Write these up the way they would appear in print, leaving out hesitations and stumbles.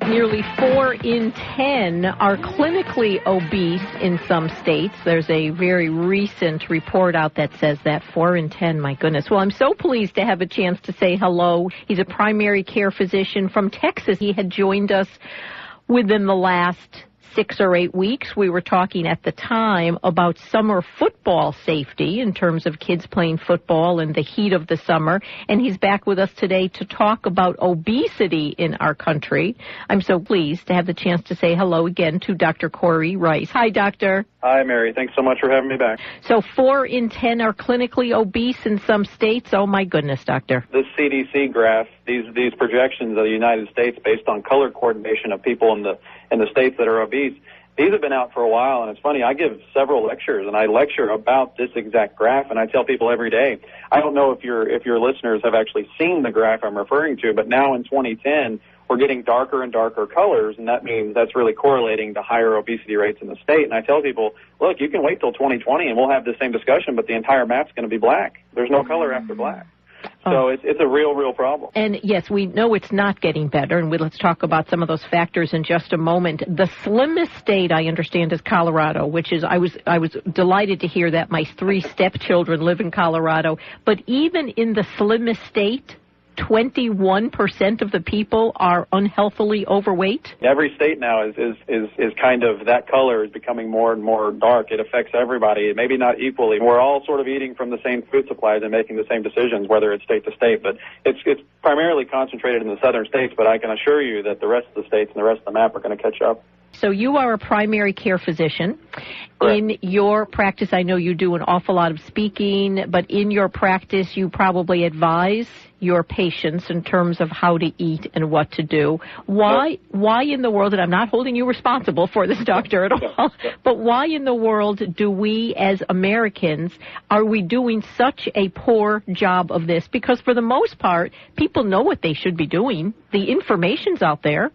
Nearly 4 in 10 are clinically obese in some states. There's a very recent report out that says that 4 in 10, my goodness. Well, I'm so pleased to have a chance to say hello. He's a primary care physician from Texas. He had joined us within the last 6 or 8 weeks. We were talking at the time about summer football safety in terms of kids playing football in the heat of the summer. And he's back with us today to talk about obesity in our country. I'm so pleased to have the chance to say hello again to Dr. Cory Rice. Hi, Doctor. Hi, Mary. Thanks so much for having me back. So 4 in 10 are clinically obese in some states. Oh, my goodness, Doctor. This CDC graph, these projections of the United States based on color coordination of people in the states that are obese, these have been out for a while. And it's funny, I give several lectures, and I lecture about this exact graph, and I tell people every day, I don't know if your listeners have actually seen the graph I'm referring to, but now in 2010, we're getting darker and darker colors, and that means that's really correlating to higher obesity rates in the state. And I tell people, look, you can wait till 2020 and we'll have the same discussion, but the entire map's going to be black. There's no color after black. So it's a real problem. And yes, we know it's not getting better, and let's talk about some of those factors in just a moment. The slimmest state, I understand, is Colorado, which is, I was delighted to hear that my 3 stepchildren live in Colorado. But even in the slimmest state, 21% of the people are unhealthily overweight. Every state now is kind of, that color is becoming more and more dark. It affects everybody, maybe not equally. We're all sort of eating from the same food supplies and making the same decisions, whether it's state to state. But it's primarily concentrated in the southern states, but I can assure you that the rest of the states and the rest of the map are going to catch up. So you are a primary care physician. Correct. In your practice, I know you do an awful lot of speaking, but in your practice, you probably advise your patients in terms of how to eat and what to do. Why in the world, and I'm not holding you responsible for this, doctor, at all, but why in the world do we as Americans, are we doing such a poor job of this? Because for the most part, people know what they should be doing. The information's out there.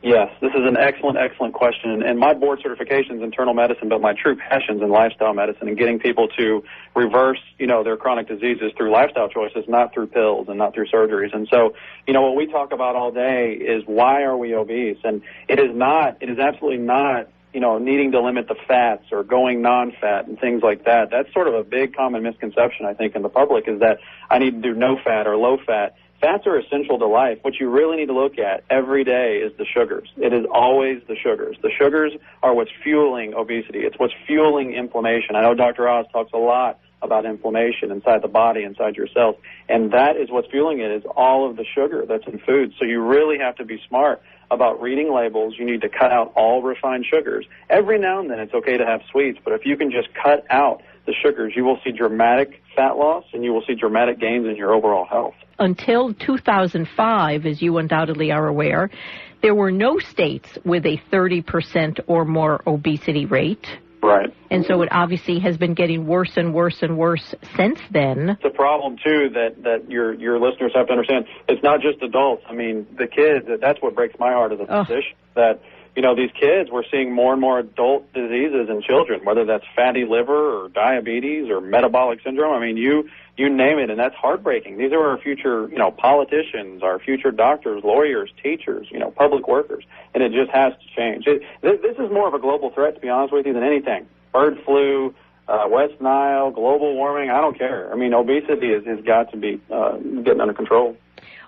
Yes, this is an excellent question. And my board certification is internal medicine, but my true passion's in lifestyle medicine and getting people to reverse, their chronic diseases through lifestyle choices, not through pills and not through surgeries. And so, what we talk about all day is why are we obese? And it is absolutely not, needing to limit the fats or going non-fat and things like that. That's sort of a big common misconception, I think, in the public, is that I need to do no fat or low fat. Fats are essential to life. What you really need to look at every day is the sugars. It is always the sugars. The sugars are what's fueling obesity. It's what's fueling inflammation. I know Dr. Oz talks a lot about inflammation inside the body, inside your cells, and that is what's fueling it, is all of the sugar that's in food. So you really have to be smart about reading labels. You need to cut out all refined sugars. Every now and then it's okay to have sweets, but if you can just cut out the sugars, you will see dramatic fat loss and you will see dramatic gains in your overall health. Until 2005, as you undoubtedly are aware, there were no states with a 30% or more obesity rate. Right. And so it obviously has been getting worse and worse and worse since then. It's a problem, too, that your listeners have to understand. It's not just adults. I mean, the kids, that's what breaks my heart as a physician, that these kids, we're seeing more and more adult diseases in children, whether that's fatty liver or diabetes or metabolic syndrome. I mean, you name it, and that's heartbreaking. These are our future, politicians, our future doctors, lawyers, teachers, public workers, and it just has to change. This is more of a global threat, to be honest with you, than anything. Bird flu, West Nile, global warming, I don't care. I mean, obesity has got to be getting under control.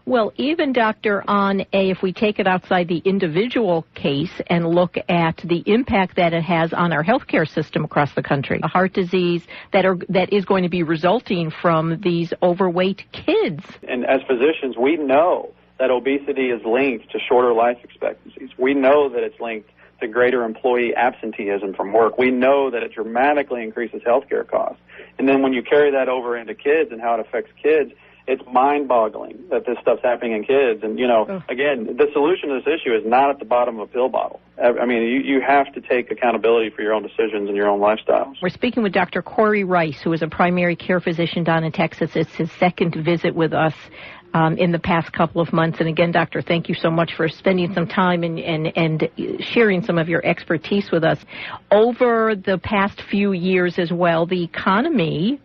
Well, even, Doctor, if we take it outside the individual case and look at the impact that it has on our healthcare system across the country, a heart disease that is going to be resulting from these overweight kids. And as physicians, we know that obesity is linked to shorter life expectancies. We know that it's linked to greater employee absenteeism from work. We know that it dramatically increases healthcare costs. And then when you carry that over into kids and how it affects kids, it's mind-boggling that this stuff's happening in kids. And, again, the solution to this issue is not at the bottom of a pill bottle. I mean, you have to take accountability for your own decisions and your own lifestyles. We're speaking with Dr. Cory Rice, who is a primary care physician down in Texas. It's his second visit with us in the past couple of months. And again, Doctor, thank you so much for spending some time and sharing some of your expertise with us. Over the past few years as well, the economy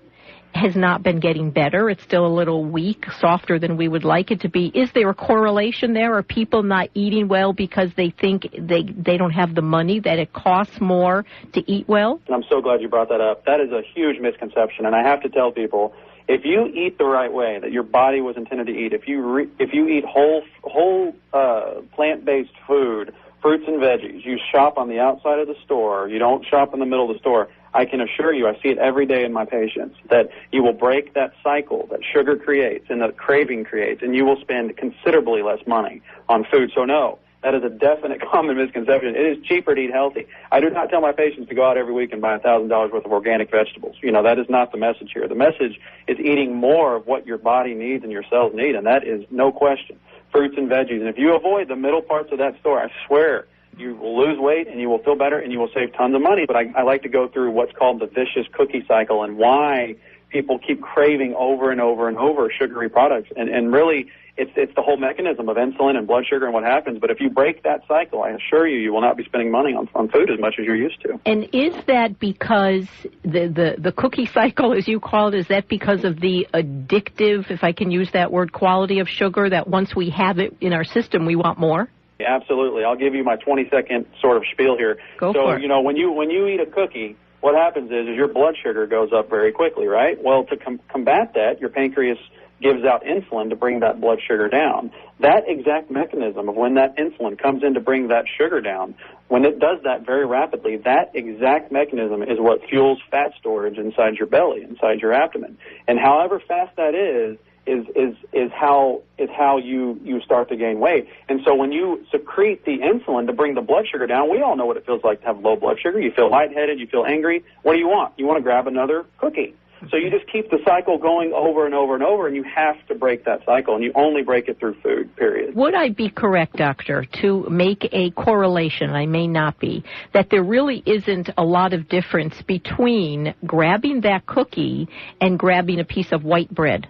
has not been getting better. It's still a little weak, softer than we would like it to be. Is there a correlation there? Are people not eating well because they think they don't have the money, that it costs more to eat well? I'm so glad you brought that up. That is a huge misconception, and I have to tell people, if you eat the right way that your body was intended to eat, if you eat whole plant-based food, fruits and veggies, you shop on the outside of the store, you don't shop in the middle of the store, I can assure you, I see it every day in my patients, that you will break that cycle that sugar creates and that craving creates, and you will spend considerably less money on food. So no, that is a definite common misconception. It is cheaper to eat healthy. I do not tell my patients to go out every week and buy $1,000 worth of organic vegetables. That is not the message here. The message is eating more of what your body needs and your cells need, and that is no question. Fruits and veggies. And if you avoid the middle parts of that store, I swear, you will lose weight and you will feel better and you will save tons of money. But I like to go through what's called the vicious cookie cycle and why people keep craving over and over and over sugary products. And really, it's the whole mechanism of insulin and blood sugar and what happens. But if you break that cycle, I assure you, you will not be spending money on food as much as you're used to. And is that because the cookie cycle, as you call it, is that because of the addictive, if I can use that word, quality of sugar, that once we have it in our system, we want more? Absolutely. I'll give you my 20-second sort of spiel here. Go for it. When you eat a cookie, what happens is your blood sugar goes up very quickly, right? Well, to combat that, your pancreas gives out insulin to bring that blood sugar down. That exact mechanism of when that insulin comes in to bring that sugar down, when it does that very rapidly, that exact mechanism is what fuels fat storage inside your belly, inside your abdomen. And however fast that is how you start to gain weight. And so when you secrete the insulin to bring the blood sugar down, we all know what it feels like to have low blood sugar. You feel lightheaded, you feel angry. What do you want? You want to grab another cookie. So you just keep the cycle going over and over and over, and you have to break that cycle, and you only break it through food, period. Would I be correct, doctor, to make a correlation, I may not be, that there really isn't a lot of difference between grabbing that cookie and grabbing a piece of white bread?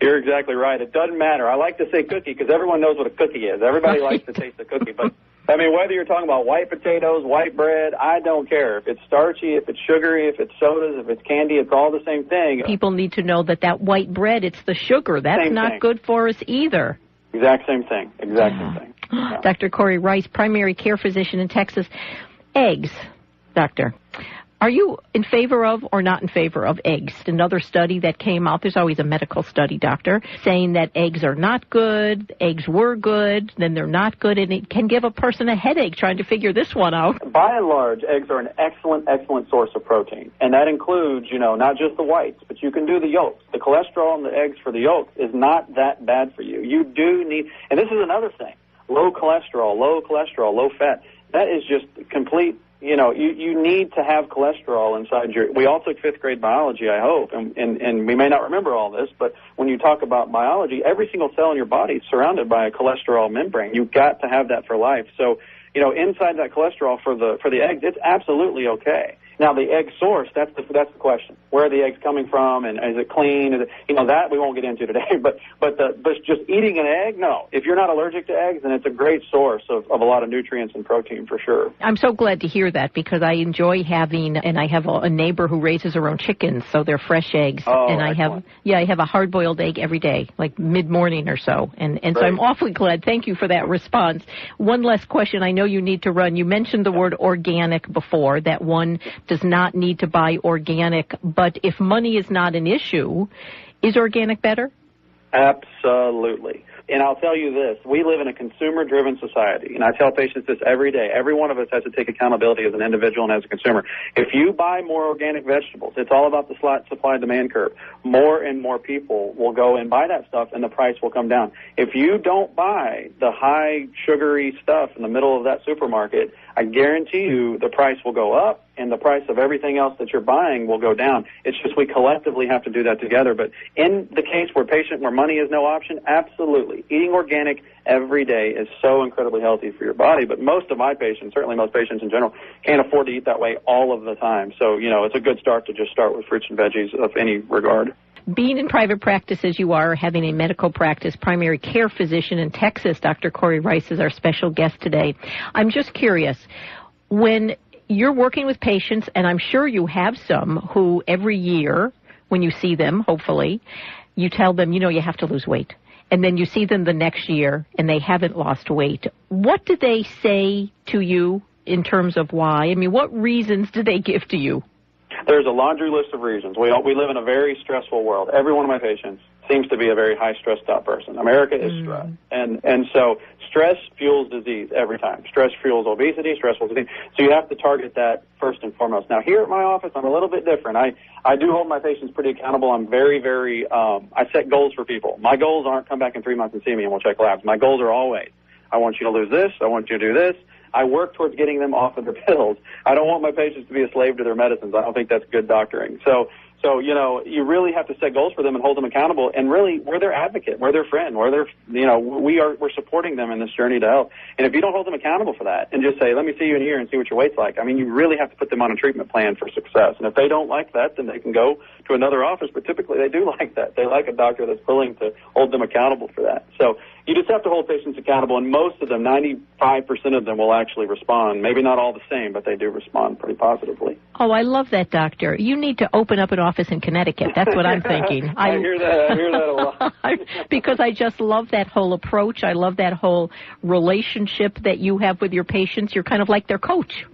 You're exactly right. It doesn't matter. I like to say cookie because everyone knows what a cookie is. Everybody likes to taste a cookie. But, I mean, whether you're talking about white potatoes, white bread, I don't care. If it's starchy, if it's sugary, if it's sodas, if it's candy, it's all the same thing. People need to know that white bread, it's the sugar. That's not good for us either. Exact same thing. Exact same thing. Yeah. Dr. Cory Rice, primary care physician in Texas. Eggs, doctor. Are you in favor of or not in favor of eggs? Another study that came out, there's always a medical study, doctor, saying that eggs are not good, eggs were good, then they're not good, and it can give a person a headache trying to figure this one out. By and large, eggs are an excellent source of protein, and that includes, not just the whites, but you can do the yolks. The cholesterol in the eggs for the yolks is not that bad for you. You do need, and this is another thing, low cholesterol, low fat, that is just complete. You need to have cholesterol inside we all took 5th grade biology, I hope, and we may not remember all this, but when you talk about biology, every single cell in your body is surrounded by a cholesterol membrane. You've got to have that for life. So, inside that cholesterol for the eggs, it's absolutely okay. Now, the egg source, that's the question. Where are the eggs coming from, and is it clean? Is it, that we won't get into today. But just eating an egg, no. If you're not allergic to eggs, then it's a great source of a lot of nutrients and protein for sure. I'm so glad to hear that because I enjoy having, and I have a neighbor who raises her own chickens, so they're fresh eggs. Oh, and excellent. I have a hard-boiled egg every day, like mid-morning or so. And so I'm awfully glad. Thank you for that response. One last question. I know you need to run. You mentioned the word organic before, that one does not need to buy organic, but if money is not an issue, is organic better? Absolutely. And I'll tell you this, we live in a consumer-driven society, and I tell patients this every day. Every one of us has to take accountability as an individual and as a consumer. If you buy more organic vegetables, it's all about the supply-demand curve. More and more people will go and buy that stuff, and the price will come down. If you don't buy the high sugary stuff in the middle of that supermarket, I guarantee you the price will go up, and the price of everything else that you're buying will go down. It's just we collectively have to do that together. But in the case where money is no option, absolutely. Eating organic every day is so incredibly healthy for your body. But most of my patients, certainly most patients in general, can't afford to eat that way all of the time. So, it's a good start to just start with fruits and veggies of any regard. Being in private practice as you are, having a medical practice, primary care physician in Texas, Dr. Cory Rice is our special guest today. I'm just curious, when you're working with patients, and I'm sure you have some who every year when you see them, hopefully. You tell them, you have to lose weight. And then you see them the next year, and they haven't lost weight. What do they say to you in terms of why? I mean, what reasons do they give to you? There's a laundry list of reasons. We live in a very stressful world. Every one of my patients seems to be a very high stressed out person. America is stress. And so stress fuels disease every time. Stress fuels obesity, stress fuels disease. So you have to target that first and foremost. Now, here at my office, I'm a little bit different. I do hold my patients pretty accountable. I'm very, I set goals for people. My goals aren't come back in 3 months and see me and we'll check labs. My goals are always, I want you to lose this. I want you to do this. I work towards getting them off of their pills. I don't want my patients to be a slave to their medicines. I don't think that's good doctoring. So, you really have to set goals for them and hold them accountable. And really, we're their advocate. We're their friend. We're supporting them in this journey to health. And if you don't hold them accountable for that and just say, let me see you in a year and see what your weight's like, I mean, you really have to put them on a treatment plan for success. And if they don't like that, then they can go to another office. But typically, they do like that. They like a doctor that's willing to hold them accountable for that. So you just have to hold patients accountable. And most of them, 95% of them, will actually respond. Maybe not all the same, but they do respond pretty positively. Oh, I love that, doctor. You need to open up an office in Connecticut. That's what I'm thinking. I hear that a lot. Because I just love that whole approach. I love that whole relationship that you have with your patients. You're kind of like their coach.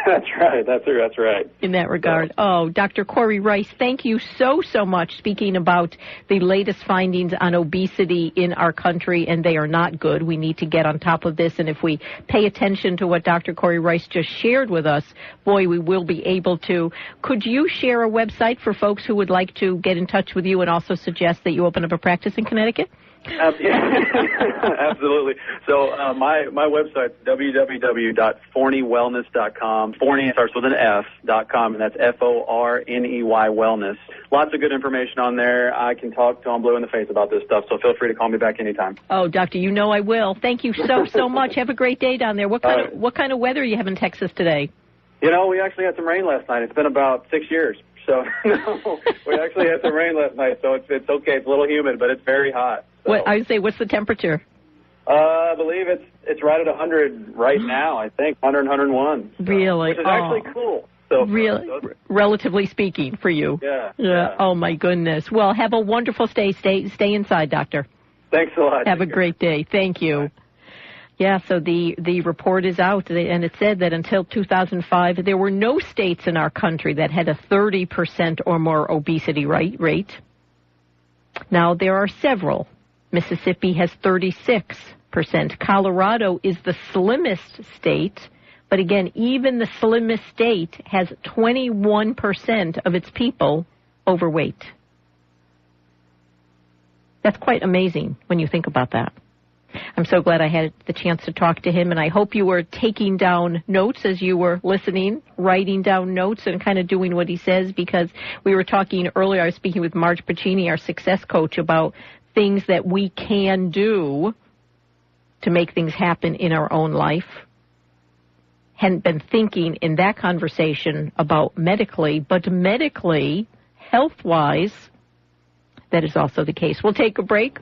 That's right. That's right. In that regard. Oh, Dr. Cory Rice, thank you so much, speaking about the latest findings on obesity in our country, and they are not good. We need to get on top of this, and if we pay attention to what Dr. Cory Rice just shared with us, boy, we will be able to. Could you share a website for folks who would like to get in touch with you and also suggest that you open up a practice in Connecticut? Absolutely. So my website's www.forneywellness.com. Forney starts with an F.com, and that's Forney wellness. Lots of good information on there. I can talk till I'm blue in the face about this stuff, so feel free to call me back anytime. Oh, doctor, I will. Thank you so much. Have a great day down there. What kind of weather do you have in Texas today? We actually had some rain last night. It's been about 6 years. So, no, we actually had some rain last night, so it's okay. It's a little humid, but it's very hot. So. I would say, what's the temperature? I believe it's right at 100 right now, I think, 100, 101. So, really? Which is actually cool. So, really? Relatively speaking for you. Yeah. Oh, my goodness. Well, have a wonderful stay. Stay inside, doctor. Thanks a lot. Have a great day. Thank you. Bye. Yeah, so the report is out, and it said that until 2005, there were no states in our country that had a 30% or more obesity rate. Now, there are several. Mississippi has 36%. Colorado is the slimmest state, but again, even the slimmest state has 21% of its people overweight. That's quite amazing when you think about that. I'm so glad I had the chance to talk to him, and I hope you were taking down notes as you were listening, writing down notes and kind of doing what he says, because we were talking earlier, I was speaking with Marge Pacini, our success coach, about things that we can do to make things happen in our own life. Hadn't been thinking in that conversation about medically, but medically, health-wise, that is also the case. We'll take a break.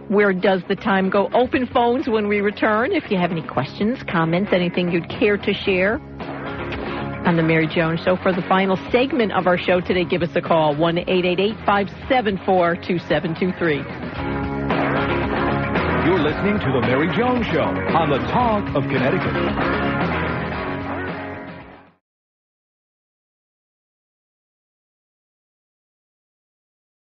Where does the time go? Open phones when we return. If you have any questions, comments, anything you'd care to share on The Mary Jones Show. For the final segment of our show today, give us a call, 1-888-574-2723. You're listening to The Mary Jones Show on the Talk of Connecticut.